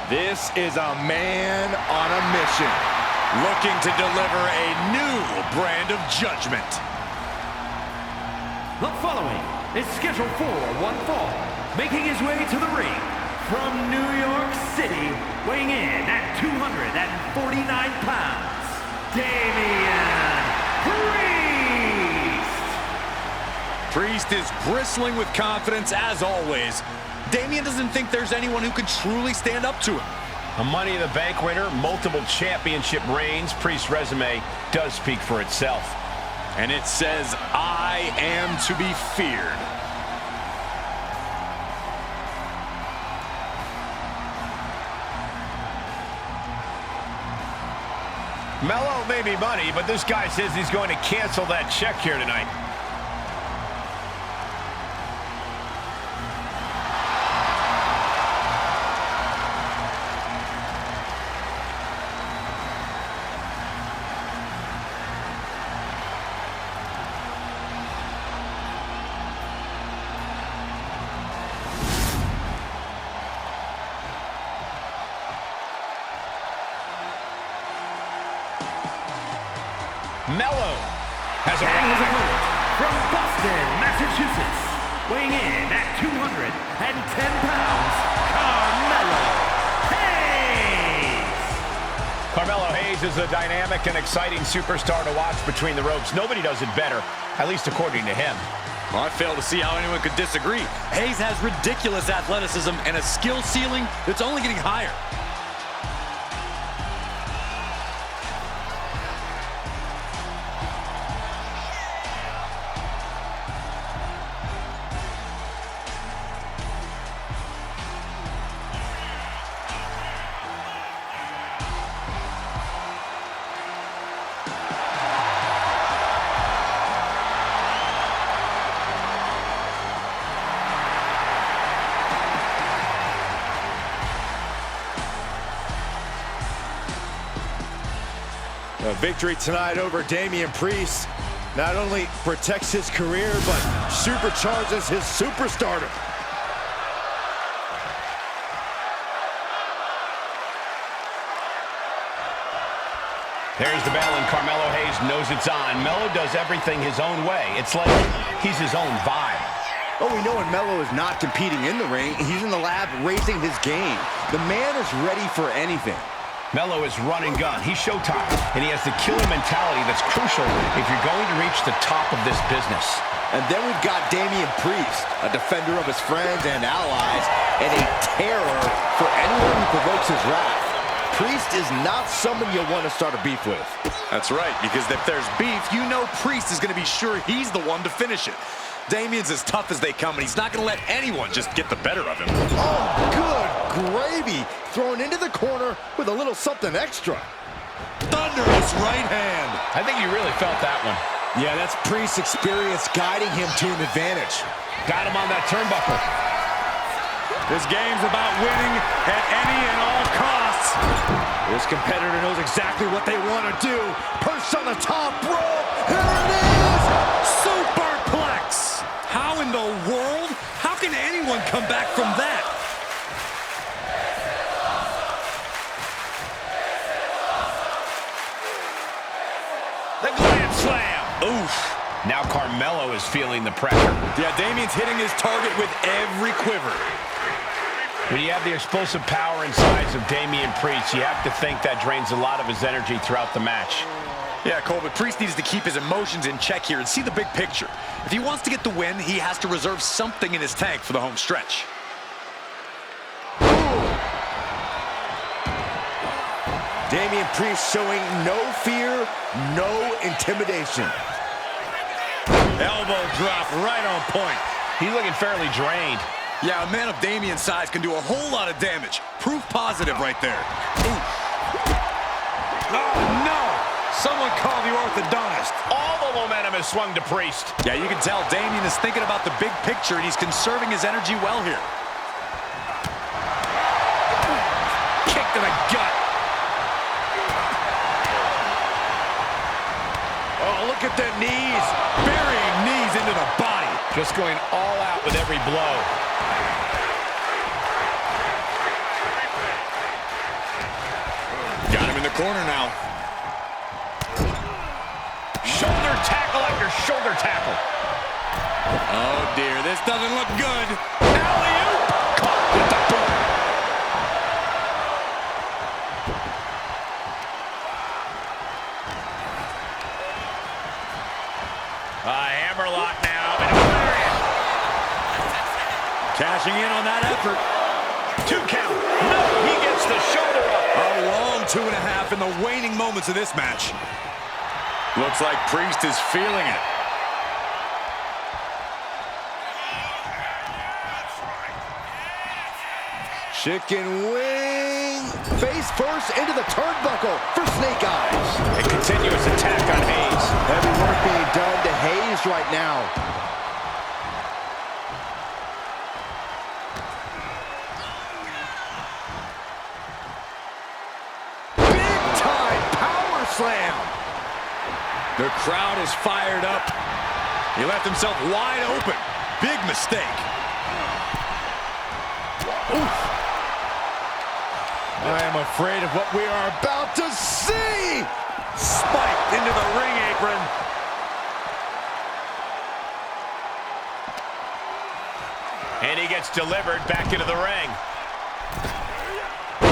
This is a man on a mission, looking to deliver a new brand of judgment. The following is scheduled for one fall, making his way to the ring from New York City, weighing in at 249 pounds, Damian Priest! Priest is bristling with confidence as always. Damian doesn't think there's anyone who could truly stand up to him. A Money in the Bank winner, multiple championship reigns. Priest's resume does speak for itself. And it says, I am to be feared. Melo may be money, but this guy says he's going to cancel that check here tonight. Melo has a opponent from Boston, Massachusetts, weighing in at 210 pounds, Carmelo Hayes. Carmelo Hayes is a dynamic and exciting superstar to watch between the ropes. Nobody does it better, at least according to him. Well, I fail to see how anyone could disagree. Hayes has ridiculous athleticism and a skill ceiling that's only getting higher. A victory tonight over Damian Priest not only protects his career, but supercharges his superstardom. There's the bell, and Carmelo Hayes knows it's on. Melo does everything his own way. It's like he's his own vibe. Oh, we know when Melo is not competing in the ring, he's in the lab raising his game. The man is ready for anything. Melo is run and gun. He's showtime, and he has the killer mentality that's crucial if you're going to reach the top of this business. And then we've got Damian Priest, a defender of his friends and allies, and a terror for anyone who provokes his wrath. Priest is not someone you'll want to start a beef with. That's right, because if there's beef, you know Priest is going to be sure he's the one to finish it. Damian's as tough as they come, and he's not going to let anyone just get the better of him. Oh, good gravy. Thrown into the corner with a little something extra. Thunderous right hand. I think you really felt that one. Yeah, that's Priest's experience guiding him to an advantage. Got him on that turnbuckle. This game's about winning at any and all costs. This competitor knows exactly what they want to do. Perched on the top rope. Here it is! Superplex! How in the world? How can anyone come back from that? The Grand Slam! Oof! Now Carmelo is feeling the pressure. Yeah, Damian's hitting his target with every quiver. When you have the explosive power and size of Damian Priest, you have to think that drains a lot of his energy throughout the match. Yeah, Cole, but Priest needs to keep his emotions in check here and see the big picture. If he wants to get the win, he has to reserve something in his tank for the home stretch. Damian Priest showing no fear, no intimidation. Elbow drop right on point. He's looking fairly drained. Yeah, a man of Damian's size can do a whole lot of damage. Proof positive right there. Ooh. Oh, no! Someone call the orthodontist. All the momentum is swung to Priest. Yeah, you can tell Damian is thinking about the big picture, and he's conserving his energy well here. Kick to the gut. Oh, look at the knees. Burying knees into the body. Just going all out with every blow. corner now. Shoulder tackle after shoulder tackle. Oh, dear. This doesn't look good. Alley-oop. Caught with the boot. Hammerlock now. Cashing in on that effort. 2 count. No, he gets the shoulder up. A long 2.5 in the waning moments of this match. Looks like Priest is feeling it. Chicken wing. Face first into the turnbuckle for Snake Eyes. A continuous attack on Hayes. Heavy work being done to Hayes right now. Big time power slam. The crowd is fired up. He left himself wide open. Big mistake. Oof. I am afraid of what we are about to see. Spiked into the ring apron. And he gets delivered back into the ring.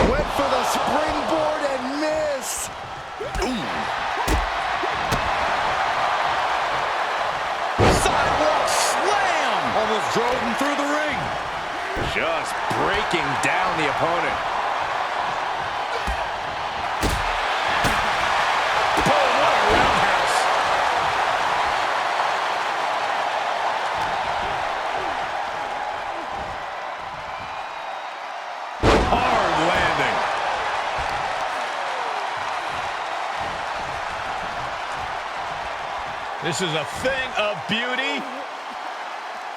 Went for the springboard and missed. Ooh. Sidewalk slam. Almost drove him through the ring. Just breaking down the opponent. This is a thing of beauty.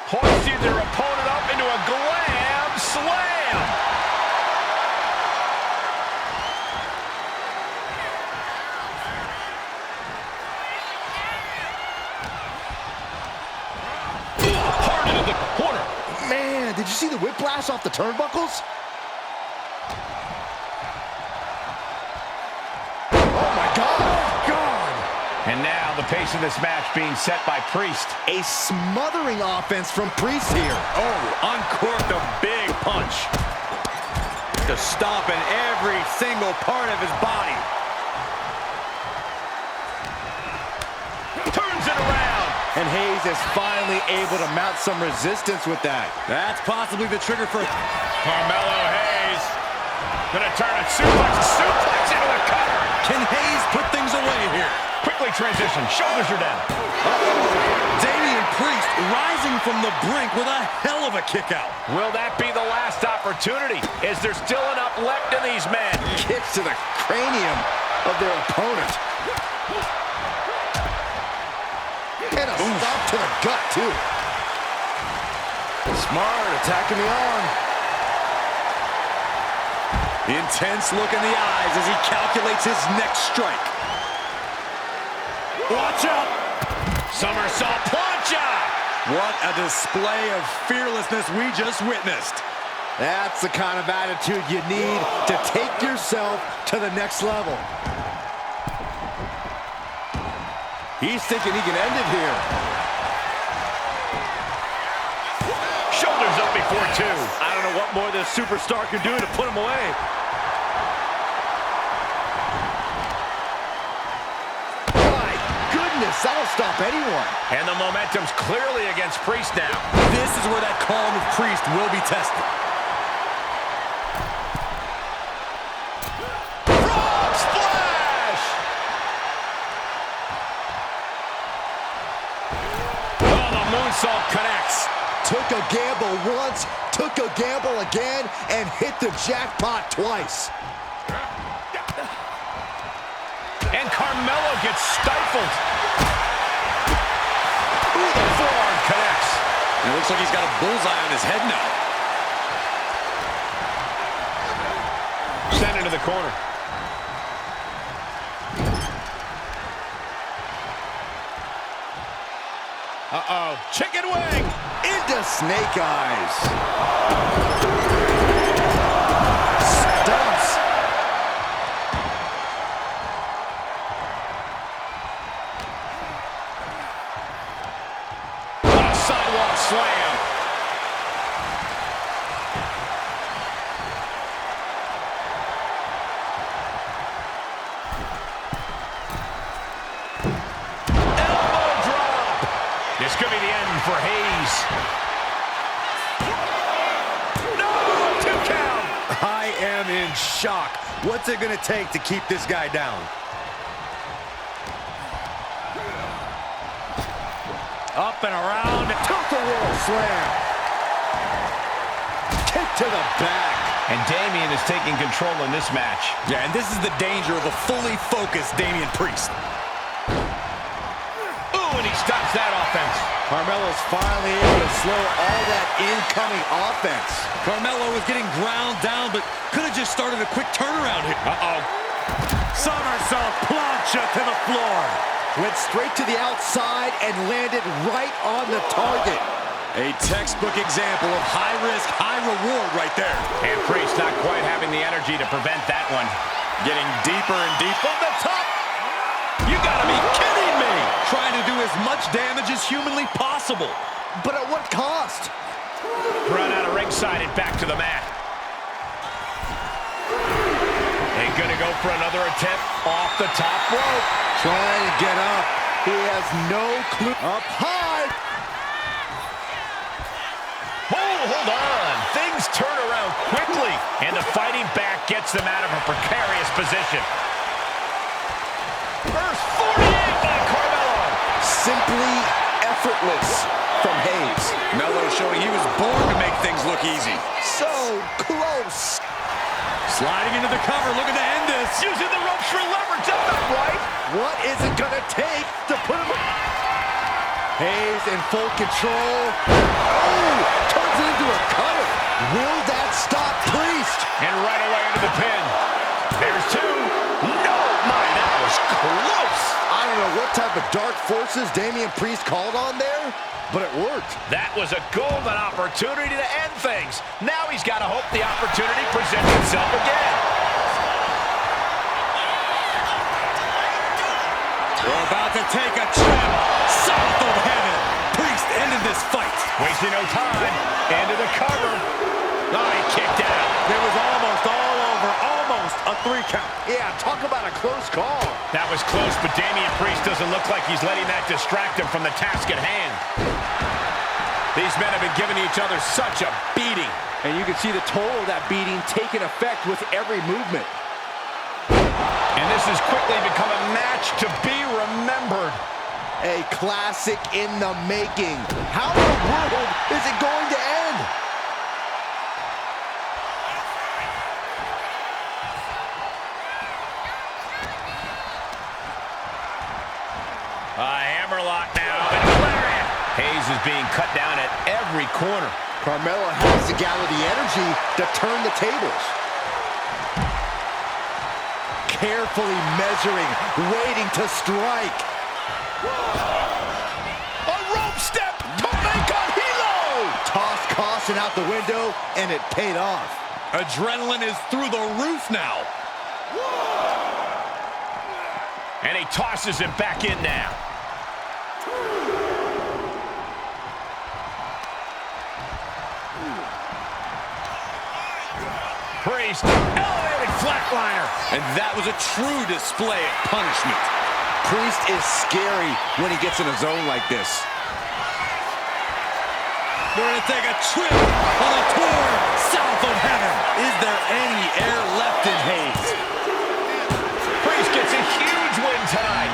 Hoisting their opponent up into a glam slam. Hard into the corner. Man, did you see the whiplash off the turnbuckles? Oh my God! And now the pace of this match being set by Priest. A smothering offense from Priest here. Oh, uncorked a big punch. Just stomping every single part of his body. Turns it around. And Hayes is finally able to mount some resistance with that. That's possibly the trigger for Carmelo Hayes. Gonna turn a suplex into a cover. Can Hayes put things away here? Quickly transition, shoulders are down. Damian Priest rising from the brink with a hell of a kick out. Will that be the last opportunity? Is there still enough left in these men? Kicks to the cranium of their opponent. And a stop to the gut, too. Smart, attacking the arm. Intense look in the eyes as he calculates his next strike. Watch out! Somersault plancha! What a display of fearlessness we just witnessed. That's the kind of attitude you need to take yourself to the next level. He's thinking he can end it here. Shoulders up before 2. I don't know what more this superstar can do to put him away. That'll stop anyone. And the momentum's clearly against Priest now. This is where that calm of Priest will be tested. Frog splash! Oh, the moonsault connects. Took a gamble once, took a gamble again, and hit the jackpot twice. And Carmelo gets stifled. Ooh, the forearm connects. And it looks like he's got a bullseye on his head now. Sent into the corner. Uh-oh. Chicken wing. Into Snake Eyes. Stumps. for Hayes. No, 2 count. I am in shock. What's it going to take to keep this guy down? Up and around. Tilt-a-whirl slam. Kick to the back. And Damian is taking control in this match. Yeah, and this is the danger of a fully focused Damian Priest. Ooh, and he stops that offense. Carmelo's finally able to slow all that incoming offense. Carmelo was getting ground down, but could have just started a quick turnaround here. Uh-oh. Somersault plancha to the floor. Went straight to the outside and landed right on the target. A textbook example of high risk, high reward right there. And Priest not quite having the energy to prevent that one. Getting deeper and deeper. From the top. You gotta be kidding me. Trying to do as much damage as humanly possible. But at what cost? Run out of ringside and back to the mat. They gonna go for another attempt off the top rope. Trying to get up. He has no clue. Up high. Oh, hold on. Things turn around quickly. And the fighting back gets them out of a precarious position. First 48 by Carmelo. Simply effortless from Hayes. Melo showing he was born to make things look easy. So close. Sliding into the cover, looking to end this. Using the ropes for leverage. That's not right. What is it gonna take to put him? Hayes in full control. Oh, turns it into a cutter. Will that stop Priest? And right away into the pin. There's 2. No, my, that was close. I don't know what type of dark forces Damian Priest called on there, but it worked. That was a golden opportunity to end things. Now he's got to hope the opportunity presents itself again. We're about to take a trip south of heaven. Priest ended this fight. Wasting no time. Into the cover. Oh, he kicked out. It was almost all over. Almost a 3 count. Yeah, talk about a close call. That was close, but Damian Priest doesn't look like he's letting that distract him from the task at hand. These men have been giving each other such a beating. And you can see the toll of that beating taking effect with every movement. And this has quickly become a match to be remembered. A classic in the making. How in the world is it going to end? A hammerlock now. And lariat. Hayes is being cut down at every corner. Carmelo has to gather the energy to turn the tables. Carefully measuring, waiting to strike. A rope step to make a helo. Tossed caution out the window, and it paid off. Adrenaline is through the roof now. And he tosses him back in now. Priest, elevated flatliner. And that was a true display of punishment. Priest is scary when he gets in a zone like this. We're going to take a trip on a tour south of heaven. Is there any air left in Hayes? Priest gets a huge win tonight.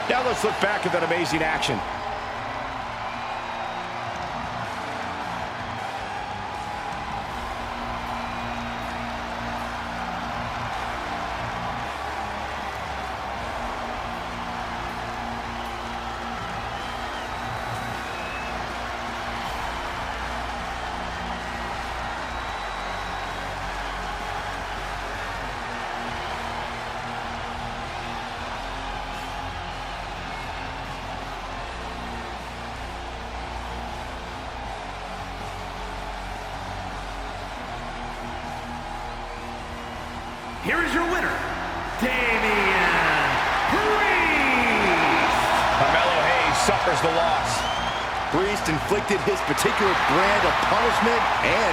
Now let's look back at that amazing action. Here is your winner, Damian Priest. Carmelo Hayes suffers the loss. Priest inflicted his particular brand of punishment and